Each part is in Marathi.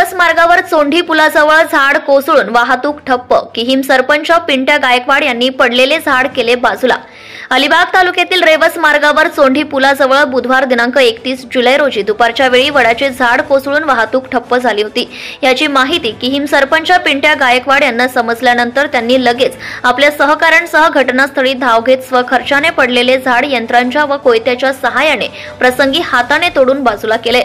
रेवस मार्गावर चोंढी पुलाजवळ झाड कोसळून वाहतूक ठप्प। किहीम सरपंच पिंट्या गायकवाड यांनी पडलेले झाड केले बाजूला। अलिबाग तालुक्यातील रेवस मार्गावर चोंढी पुलाजवळ बुधवार दिनांक 31 जुलै रोजी दुपारच्या वेळी वडाचे झाड कोसळून वाहतूक ठप्प झाली होती। याची माहिती किहीम सरपंच पिंट्या गायकवाड यांना समजल्यानंतर त्यांनी लगेच आपल्या सहकाऱ्यांसह घटनास्थळी धाव घेत स्वखर्चाने पडलेले झाड यंत्रांच्या व कोयत्याच्या सहाय्याने प्रसंगी हाताने तोडून बाजूला केले।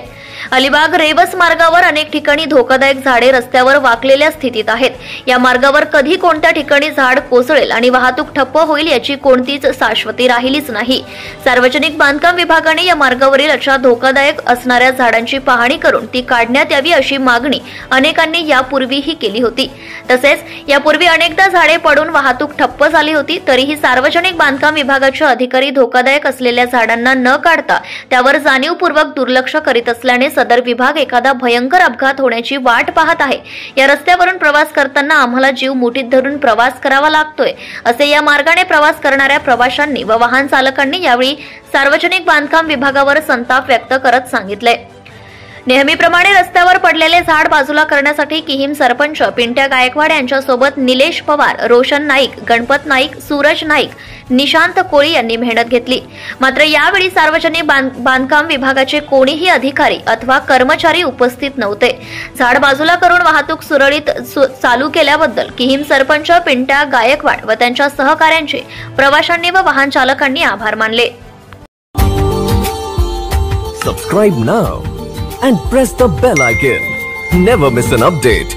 अलिबाग रेवस मार्गावर अनेक ठिकाणी धोकादायक झाडे रस्त्यावर वाकलेल्या स्थितीत आहेत। या मार्गावर कधी कोणत्या ठिकाणी झाड कोसळेल आणि वाहतूक ठप्प होईल याची कोणतीच शाश्वती राहिलीच नाही। सार्वजनिक बांधकाम विभागाने या मार्गावरील अशा धोकादायक असणाऱ्या झाडांची पाहणी करून ती काढण्यात यावी अशी मागणी अनेकांनी यापूर्वीही केली होती। तसेच यापूर्वी अनेकदा झाडे पडून वाहतूक ठप्प झाली होती, तरीही सार्वजनिक बांधकाम विभागाचे अधिकारी धोकादायक असलेल्या झाडांना न काढता त्यावर जाणीवपूर्वक दुर्लक्ष करीत असल्याने सदर विभाग एखादा भयंकर अपघात होण्याची वाट पाहत आहे। या रस्त्यावरून प्रवास करताना आम्हाला जीव मुठीत धरून प्रवास करावा लागतोय, असे या मार्गाने प्रवास करणाऱ्या प्रवाशांनी व वाहन चालकांनी यावेळी सार्वजनिक बांधकाम विभागावर संताप व्यक्त करत सांगितले। नेहमीप्रमाणे रस्त्यावर पडलेले झाड बाजूला करण्यासाठी किहीम सरपंच पिंट्या गायकवाड यांच्यासोबत निलेश पवार, रोशन नाईक, गणपत नाईक, सूरज नाईक, निशांत कोळी यांनी मेहनत घेतली। मात्र यावेळी सार्वजनिक बांधकाम विभागाचे कोणीही अधिकारी अथवा कर्मचारी उपस्थित नव्हते। झाड बाजूला करून वाहतूक सुरळीत चालू केल्याबद्दल किहीम सरपंच पिंट्या गायकवाड व त्यांच्या सहकाऱ्यांचे प्रवाशांनी व वाहन चालकांनी आभार मानले। Subscribe now and press the bell icon. Never miss an update.